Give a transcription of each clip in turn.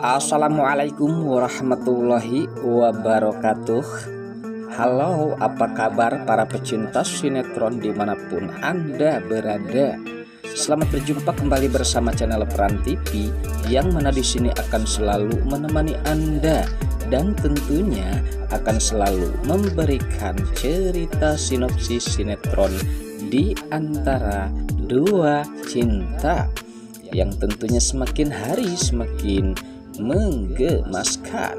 Assalamualaikum warahmatullahi wabarakatuh. Halo, apa kabar para pecinta sinetron dimanapun Anda berada? Selamat berjumpa kembali bersama channel Peran TV, yang mana di sini akan selalu menemani Anda dan tentunya akan selalu memberikan cerita sinopsis sinetron di antara dua cinta yang tentunya semakin hari semakin menggemaskan.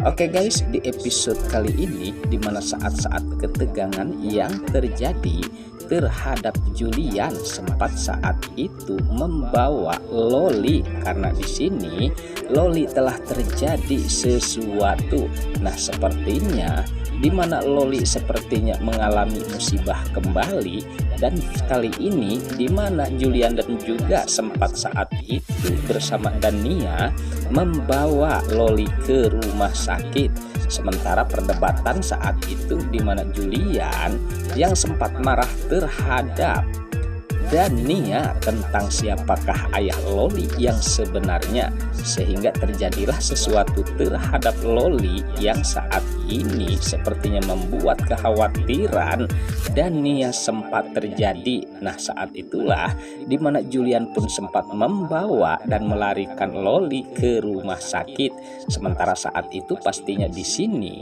Oke guys, di episode kali ini dimana saat-saat ketegangan yang terjadi terhadap Julian sempat saat itu membawa Loli, karena di sini Loli telah terjadi sesuatu. Nah, sepertinya dimana Loli sepertinya mengalami musibah kembali, dan kali ini dimana Julian dan juga sempat saat itu bersama Dania membawa Loli ke rumah sakit. Sementara perdebatan saat itu dimana Julian yang sempat marah terhadap Dania tentang siapakah ayah Loli yang sebenarnya, sehingga terjadilah sesuatu terhadap Loli yang saat ini sepertinya membuat kekhawatiran Dania sempat terjadi. Nah, saat itulah dimana Julian pun sempat membawa dan melarikan Loli ke rumah sakit. Sementara saat itu pastinya di sini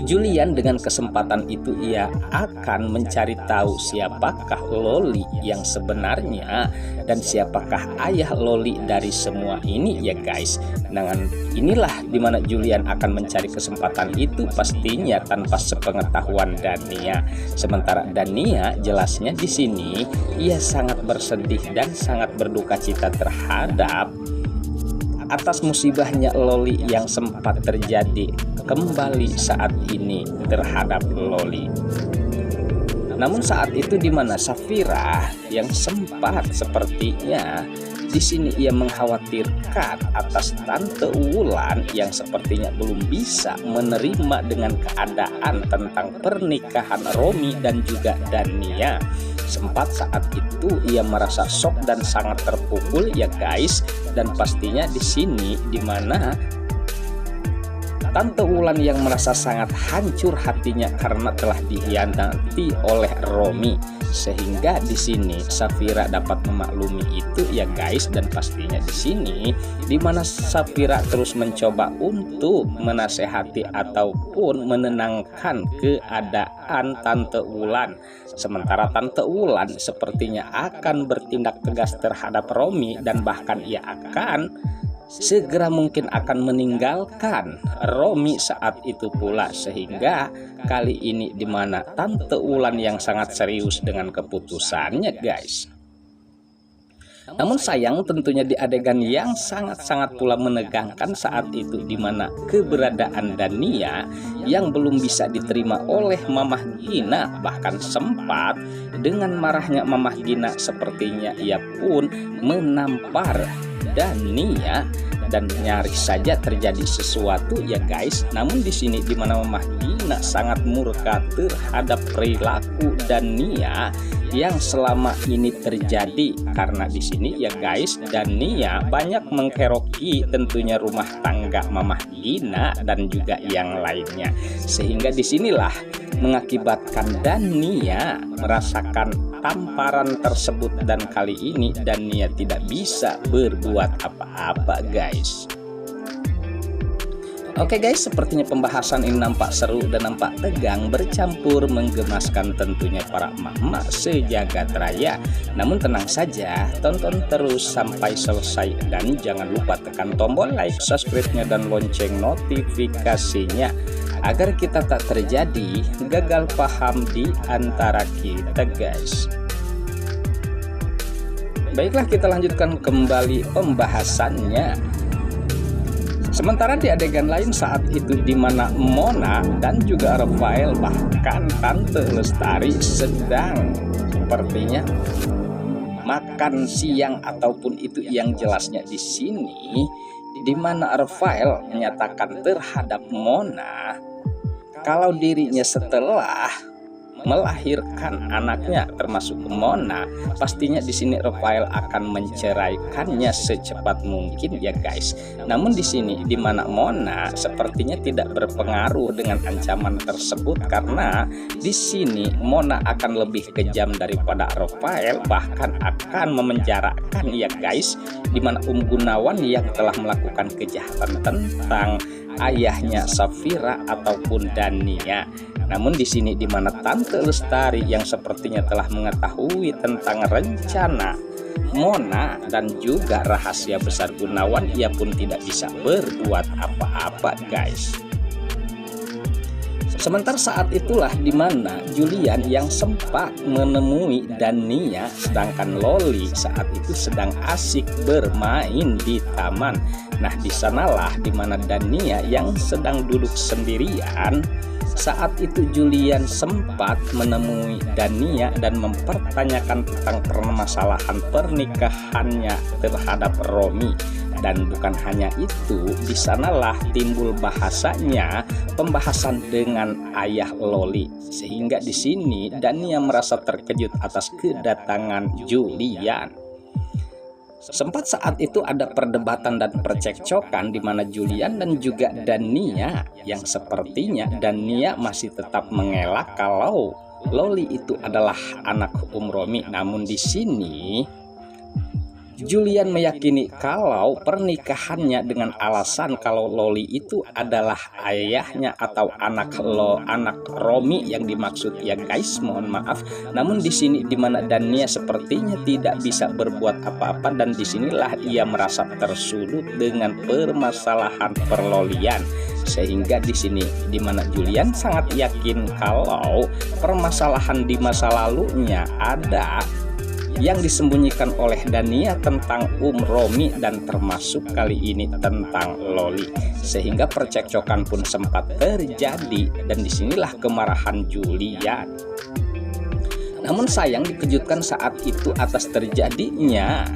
Julian dengan kesempatan itu ia akan mencari tahu siapakah Loli yang sebenarnya dan siapakah ayah Loli dari semua ini ya guys. Dengan inilah dimana Julian akan mencari kesempatan itu pastinya tanpa sepengetahuan Dania. Sementara Dania jelasnya di sini ia sangat bersedih dan sangat berduka cita terhadap atas musibahnya Loli yang sempat terjadi kembali saat ini terhadap Loli. Namun saat itu dimana Safira yang sempat sepertinya di sini ia mengkhawatirkan atas Tante Wulan yang sepertinya belum bisa menerima dengan keadaan tentang pernikahan Romi dan juga Dania. Sempat saat itu ia merasa shock dan sangat terpukul ya guys, dan pastinya di sini dimana Tante Wulan yang merasa sangat hancur hatinya karena telah dikhianati oleh Romi, sehingga di sini Safira dapat memaklumi itu ya guys. Dan pastinya di sini dimana Safira terus mencoba untuk menasehati ataupun menenangkan keadaan Tante Wulan. Sementara Tante Wulan sepertinya akan bertindak tegas terhadap Romi dan bahkan ia akan segera mungkin akan meninggalkan Romi saat itu pula, sehingga kali ini dimana Tante Wulan yang sangat serius dengan keputusannya guys. Namun sayang tentunya di adegan yang sangat-sangat pula menegangkan saat itu dimana keberadaan Dania yang belum bisa diterima oleh Mamah Gina, bahkan sempat dengan marahnya Mamah Gina sepertinya ia pun menampar Dania dan nyaris saja terjadi sesuatu ya guys. Namun di sini dimana Mamah Gina sangat murka terhadap perilaku Dania yang selama ini terjadi, karena di sini ya guys Dania banyak mengkeroki tentunya rumah tangga Mamah Gina dan juga yang lainnya, sehingga disinilah mengakibatkan Dania merasakan tamparan tersebut, dan kali ini Dania tidak bisa berbuat apa-apa guys. Oke guys, sepertinya pembahasan ini nampak seru dan nampak tegang bercampur menggemaskan tentunya para emak-emak sejagat raya. Namun tenang saja, tonton terus sampai selesai dan jangan lupa tekan tombol like, subscribe-nya dan lonceng notifikasinya agar kita tak terjadi gagal paham di antara kita guys. Baiklah, kita lanjutkan kembali pembahasannya. Sementara di adegan lain saat itu dimana Mona dan juga Rafael bahkan Tante Lestari sedang sepertinya makan siang, ataupun itu yang jelasnya di sini dimana Rafael menyatakan terhadap Mona kalau dirinya setelah melahirkan anaknya termasuk Mona, pastinya di sini Rafael akan menceraikannya secepat mungkin ya guys. Namun di sini di mana Mona sepertinya tidak berpengaruh dengan ancaman tersebut, karena di sini Mona akan lebih kejam daripada Rafael, bahkan akan memenjarakan ya guys, di mana Gunawan yang telah melakukan kejahatan tentang ayahnya Safira ataupun Dania. Namun di sini di mana Tante Lestari yang sepertinya telah mengetahui tentang rencana Mona dan juga rahasia besar Gunawan, ia pun tidak bisa berbuat apa-apa guys. Sementara saat itulah di mana Julian yang sempat menemui Dania, sedangkan Loli saat itu sedang asik bermain di taman. Nah, di sanalah di mana Dania yang sedang duduk sendirian. Saat itu Julian sempat menemui Dania dan mempertanyakan tentang permasalahan pernikahannya terhadap Romi. Dan bukan hanya itu, di sanalah timbul pembahasan dengan ayah Loli, sehingga di sini Dania merasa terkejut atas kedatangan Julian. Sempat saat itu ada perdebatan dan percekcokan di mana Julian dan juga Dania, yang sepertinya Dania masih tetap mengelak kalau Loli itu adalah anak Romi. Namun di sini Julian meyakini kalau pernikahannya dengan alasan kalau Loli itu adalah ayahnya atau anak Romi yang dimaksud ya guys, mohon maaf. Namun di sini di mana Dania sepertinya tidak bisa berbuat apa-apa, dan disinilah ia merasa tersulut dengan permasalahan perlolian. Sehingga di sini di mana Julian sangat yakin kalau permasalahan di masa lalunya ada yang disembunyikan oleh Dania tentang Romi dan termasuk kali ini tentang Loli, sehingga percekcokan pun sempat terjadi dan disinilah kemarahan Julian. Namun sayang dikejutkan saat itu atas terjadinya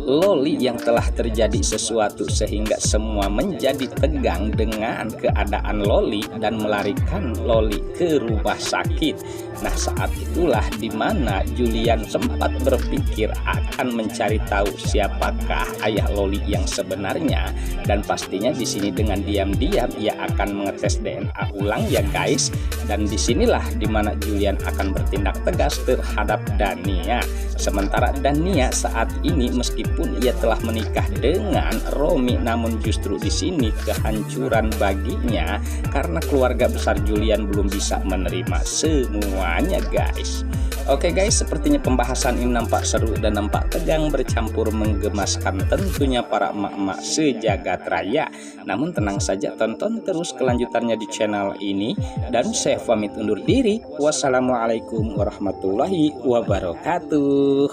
Loli yang telah terjadi sesuatu, sehingga semua menjadi tegang dengan keadaan Loli dan melarikan Loli ke rumah sakit. Nah, saat itulah di mana Julian sempat berpikir akan mencari tahu siapakah ayah Loli yang sebenarnya, dan pastinya di sini dengan diam-diam ia akan mengetes DNA ulang ya guys. Dan disinilah di mana Julian akan bertindak tegas terhadap Dania. Sementara Dania saat ini meskipun ia telah menikah dengan Romi, namun justru di sini kehancuran baginya karena keluarga besar Julian belum bisa menerima semuanya guys. Oke guys, sepertinya pembahasan ini nampak seru dan nampak tegang bercampur menggemaskan tentunya para emak-emak sejagat raya. Namun tenang saja, tonton terus kelanjutannya di channel ini, dan saya pamit undur diri. Wassalamualaikum warahmatullahi wabarakatuh.